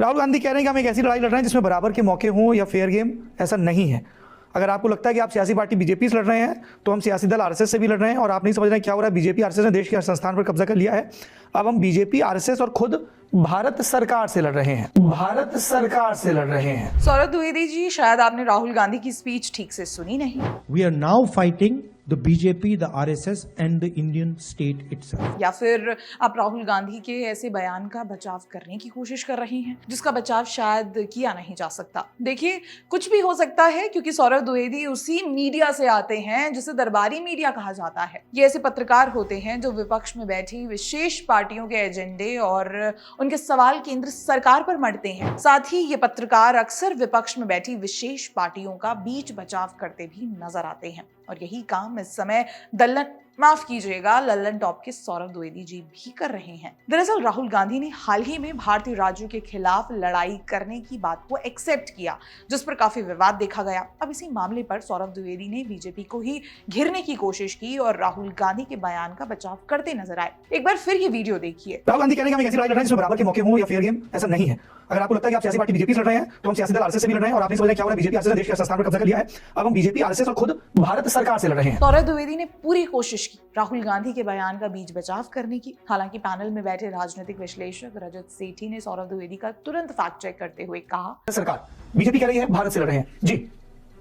राहुल गांधी कह रहे हैं कि हम एक ऐसी लड़ाई लड़ रहे हैं जिसमें बराबर के मौके हों या फेयर गेम, ऐसा नहीं है। अगर आपको लगता है कि आप सियासी पार्टी बीजेपी से लड़ रहे हैं तो हम सियासी दल आरएसएस से भी लड़ रहे हैं, और आप नहीं समझ रहे हैं क्या हो रहा है। बीजेपी आरएसएस ने देश के हर संस्थान पर कब्जा कर लिया है। अब हम बीजेपी आरएसएस और खुद भारत सरकार से लड़ रहे हैं, भारत सरकार से लड़ रहे हैं। सौरभ द्विवेदी जी, शायद आपने राहुल गांधी की स्पीच ठीक से सुनी नहीं। We are now fighting the BJP, the RSS and the Indian state itself. या फिर आप राहुल गांधी के ऐसे बयान का बचाव करने की कोशिश कर रहे हैं जिसका बचाव शायद किया नहीं जा सकता। देखिए, कुछ भी हो सकता है क्योंकि सौरभ द्विवेदी उसी मीडिया से आते हैं जिसे दरबारी मीडिया कहा जाता है। ये ऐसे पत्रकार होते हैं जो विपक्ष में बैठी विशेष पार्टियों के एजेंडे और उनके सवाल केंद्र सरकार पर मढ़ते हैं। साथ ही ये पत्रकार अक्सर विपक्ष में बैठी विशेष पार्टियों का बीच बचाव करते भी नजर आते हैं, और यही काम इस समय लल्लन टॉप के सौरभ द्विवेदी जी भी कर रहे हैं। दरअसल राहुल गांधी ने हाल ही में भारतीय राज्यों के खिलाफ लड़ाई करने की बात को एक्सेप्ट किया, जिस पर काफी विवाद देखा गया। अब इसी मामले पर सौरभ द्विवेदी ने बीजेपी को ही घेरने की कोशिश की और राहुल गांधी के बयान का बचाव करते नजर आए। एक बार फिर ये वीडियो देखिए। राहुल गांधी कह रहे हैं कि हम एक ऐसी लड़ाई लड़ रहे हैं जिसमें बराबर के मौके हों या फेयर गेम, ऐसा नहीं है। अगर आपको लगता है कि आप सियासी पार्टी बीजेपी से लड़ रहे हैं तो हम सियासी दल आरएसएस से भी लड़ रहे हैं, और आप नहीं समझ रहे क्या हो रहा है। बीजेपी आरएसएस ने देश के संस्थान पर कब्जा कर लिया है। अब हम बीजेपी आरएसएस और खुद भारत सरकार से लड़ रहे हैं। सौरभ द्विवेदी ने पूरी कोशिश की राहुल गांधी के बयान का बीच बचाव करने की। हालांकि पैनल में बैठे राजनीतिक विश्लेषक रजत सेठी ने सौरभ द्विवेदी का तुरंत फैक्ट चेक करते हुए कहा, सरकार बीजेपी कह रही है भारत से लड़ रहे हैं। जी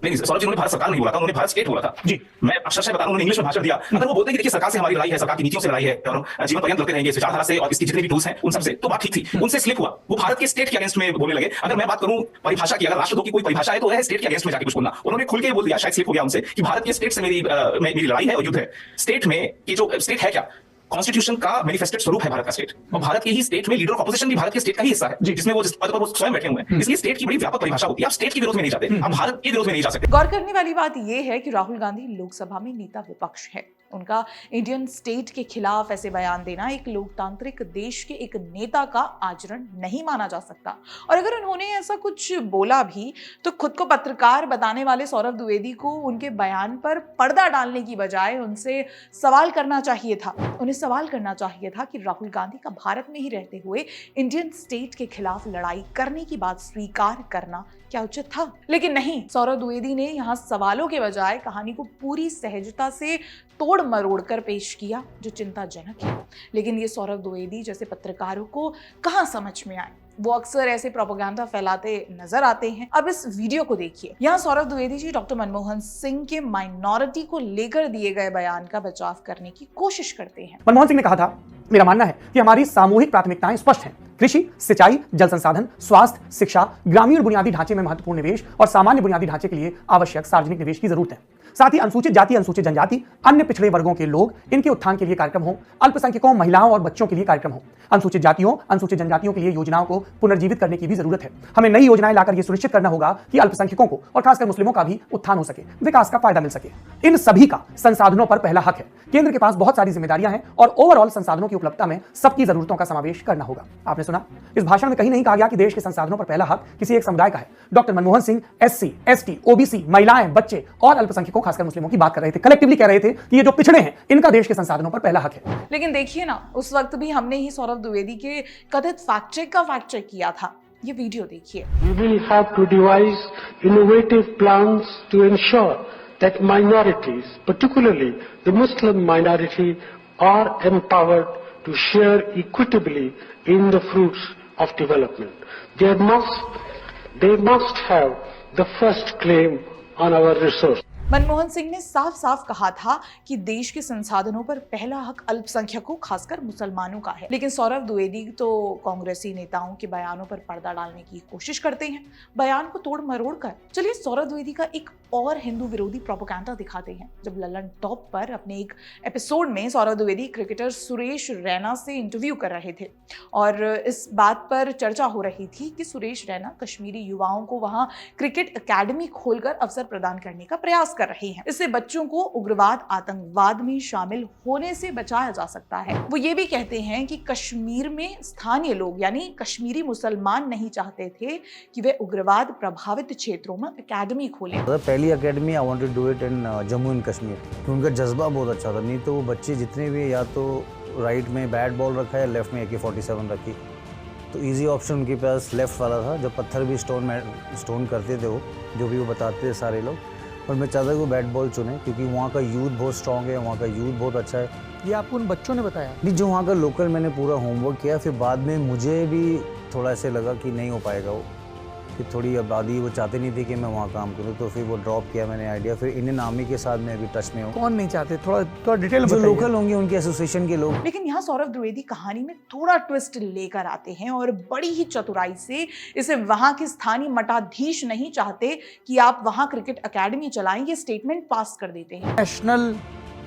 नहीं सौरभ जी, उन्होंने भारत सरकार नहीं बोला था, उन्होंने भारत स्टेट बोला था। जी मैं अक्षरशः बता रहा हूं, उन्होंने इंग्लिश में भाषण दिया। अगर वो बोलते हैं कि देखिए सरकार से हमारी लड़ाई है, सरकार की नीतियों से लड़ाई है और जीवन पर्यंत लड़ते रहेंगे, विचारधारा से और इसकी जितने भी टूल्स हैं उन सब से, तो बात ठीक थी। उनसे स्लिप हुआ, वो भारत के स्टेट के अगेंस्ट में बोलने लगे। अगर मैं बात करूं परिभाषा की, अगर राष्ट्रद्रोह की कोई परिभाषा है तो है स्टेट के अगेंस्ट में जाके कुछ बोलना। उन्होंने खुल के बोल दिया, शायद स्लिप हो गया उनसे, कि भारत के स्टेट से मेरी लड़ाई है और युद्ध है। स्टेट में ये जो स्टेट है क्या, कॉन्स्टिट्यूशन का मैनिफेस्टेड स्वरूप है भारत का स्टेट, और भारत के ही स्टेट में लीडर ऑफ अपोजिशन भी भारत के स्टेट का ही हिस्सा है, जिसमें वो जिस पद पर वो स्वयं बैठे हुए हैं। इसलिए स्टेट की बड़ी व्यापक परिभाषा होती है। आप स्टेट के विरोध में नहीं जाते, आप भारत के विरोध में नहीं जा सकते। गौर करने वाली बात यह है कि राहुल गांधी लोकसभा में नेता विपक्ष है। उनका इंडियन स्टेट के खिलाफ ऐसे बयान देना एक लोकतांत्रिक देश के एक नेता का आचरण नहीं माना जा सकता। और अगर उन्होंने ऐसा कुछ बोला भी तो खुद को पत्रकार बताने वाले सौरभ द्विवेदी को उनके बयान पर पर्दा डालने की बजाय उनसे सवाल करना चाहिए था। उन्हें सवाल करना चाहिए था कि राहुल गांधी का भारत में ही रहते हुए इंडियन स्टेट के खिलाफ लड़ाई करने की बात स्वीकार करना क्या उचित था। लेकिन नहीं, सौरभ द्विवेदी ने यहाँ सवालों के बजाय कहानी को पूरी सहजता से तोड़ मरोड़ कर पेश किया, जो चिंताजनक है। लेकिन ये सौरभ द्विवेदी जैसे पत्रकारों को कहाँ समझ में आए। वो अक्सर ऐसे प्रोपेगेंडा फैलाते नजर आते हैं। अब इस वीडियो को देखिए। यहाँ सौरभ द्विवेदी जी डॉक्टर मनमोहन सिंह के माइनॉरिटी को लेकर दिए गए बयान का बचाव करने की कोशिश करते हैं। मनमोहन सिंह ने कहा था, मेरा मानना है कि हमारी सामूहिक प्राथमिकताएं स्पष्ट हैं। कृषि, सिंचाई, जल संसाधन, स्वास्थ्य, शिक्षा, ग्रामीण बुनियादी ढांचे में महत्वपूर्ण निवेश और सामान्य बुनियादी ढांचे के लिए आवश्यक सार्वजनिक निवेश की जरूरत है। साथ ही अनुसूचित जाति, अनुसूचित जनजाति, अन्य पिछड़े वर्गों के लोग, इनके उत्थान के लिए कार्यक्रम हो। अल्पसंख्यकों, महिलाओं और बच्चों के लिए कार्यक्रम हो। अनुसूचित जातियों, अनुसूचित जनजातियों के लिए योजनाओं को पुनर्जीवित करने की भी जरूरत है। हमें नई योजनाएं लाकर यह सुनिश्चित करना होगा कि अल्पसंख्यकों को और खासकर मुस्लिमों का भी उत्थान हो सके, विकास का फायदा मिल सके। इन सभी का संसाधनों पर पहला हक है। केंद्र के पास बहुत सारी जिम्मेदारियां हैं और ओवरऑल संसाधनों की उपलब्धता में सबकी जरूरतों का समावेश करना होगा। आपने सुना, इस भाषण में कहीं नहीं कहा गया कि देश के संसाधनों पर पहला हक किसी एक समुदाय का है। Doctor Manmohan Singh SC, ST, OBC, महिलाएं, बच्चे और अल्पसंख्यकों खासकर मुस्लिमों की बात कर रहे थे। कलेक्टिवली कह रहे थे कि ये जो पिछड़े हैं इनका देश के संसाधनों पर पहला हक है। लेकिन देखिए ना, उस वक्त भी हमने ही सौरभ द्विवेदी के कथित फैक्ट चेक का फैक्ट चेक किया था। ये वीडियो देखिए। We will have to devise innovative plans to ensure that minorities, particularly the Muslim minority, are empowered to share equitably in the fruits of development. They must have the first claim on our resource. Manmohan Singh ने साफ साफ कहा था कि देश के संसाधनों पर पहला हक अल्पसंख्यकों खासकर मुसलमानों का है। लेकिन सौरभ द्विवेदी तो कांग्रेसी नेताओं के बयानों पर पर्दा डालने की कोशिश करते हैं, बयान को तोड़ मरोड़ कर। चलिए सौरभ द्विवेदी का एक और हिंदू विरोधी प्रोपेगेंडा दिखाते हैं। जब लल्लन टॉप पर अपने एक एपिसोड में सौरभ द्विवेदी क्रिकेटर सुरेश रैना से इंटरव्यू कर रहे थे और इस बात पर चर्चा हो रही थी कि सुरेश रैना कश्मीरी युवाओं को वहां क्रिकेट अकेडमी खोलकर अवसर प्रदान करने का प्रयास कर रहे हैं। इससे बच्चों को उग्रवाद, आतंकवाद में शामिल होने से बचाया जा सकता है। वो ये भी कहते हैं कि कश्मीर में स्थानीय लोग यानी कश्मीरी मुसलमान नहीं चाहते थे कि वे उग्रवाद प्रभावित क्षेत्रों में अकेडमी खोलें। पहली academy I wanted to do it in Jammu and Kashmir. उनका जज्बा बहुत अच्छा था। नहीं तो वो बच्चे जितने भी, या तो राइट में बैट बॉल रखा है, लेफ्ट में AK-47 रखी, तो इजी ऑप्शन उनके पास लेफ़्ट वाला था, जब पत्थर भी स्टोन करते थे वो, जो भी वो बताते थे सारे लोग। पर मैं चाहता कि वो बैट बॉल चुने, क्योंकि वहाँ का यूथ बहुत स्ट्रॉन्ग है, वहाँ का यूथ बहुत अच्छा है। ये आपको उन बच्चों ने बताया? नहीं, जो वहाँ का लोकल, मैंने पूरा होमवर्क किया, फिर बाद में मुझे भी थोड़ा ऐसे लगा कि नहीं हो पाएगा वो, कि थोड़ी आबादी वो चाहते नहीं थे कि मैं वहाँ काम करूँ, तो फिर वो ड्रॉप किया मैंने आइडिया। फिर इंडियन आर्मी के साथ मैं अभी टच में हूँ। कौन नहीं चाहते, थोड़ा डिटेल जो बताइए। लोकल होंगे उनके एसोसिएशन के लोग। लेकिन यहाँ सौरभ द्विवेदी कहानी में थोड़ा ट्विस्ट लेकर आते हैं और बड़ी ही चतुराई से इसे वहां के स्थानीय मठाधीश नहीं चाहते कि आप वहां क्रिकेट एकेडमी चलाएं, ये स्टेटमेंट पास कर देते हैं। नेशनल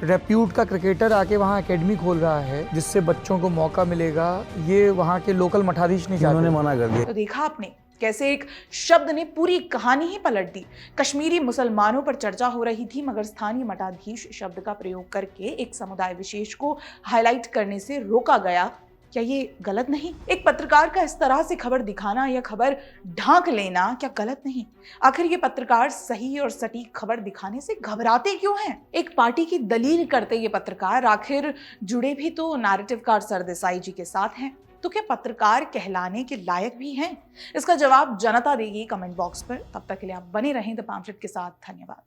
रेप्यूट का क्रिकेटर आके वहाँ एकेडमी खोल रहा है जिससे बच्चों को मौका मिलेगा, ये वहाँ के लोकल मठाधीश नहीं चाहते। उन्होंने मना कर दिया। तो देखा आपने कैसे एक शब्द ने पूरी कहानी ही पलट दी। कश्मीरी मुसलमानों पर चर्चा हो रही थी, मगर स्थानीय मठाधीश शब्द का प्रयोग करके एक समुदाय विशेष को हाईलाइट करने से रोका गया। क्या ये गलत नहीं? एक पत्रकार का इस तरह से खबर दिखाना या खबर ढांक लेना क्या गलत नहीं? आखिर ये पत्रकार सही और सटीक खबर दिखाने से घबराते क्यों हैं? एक पार्टी की दलील करते ये पत्रकार आखिर जुड़े भी तो नैरेटिवकार सरदेसाई जी के साथ हैं। तो क्या पत्रकार कहलाने के लायक भी हैं? इसका जवाब जनता देगी कमेंट बॉक्स पर। तब तक के लिए आप बने रहें द पैम्फलेट के साथ। धन्यवाद।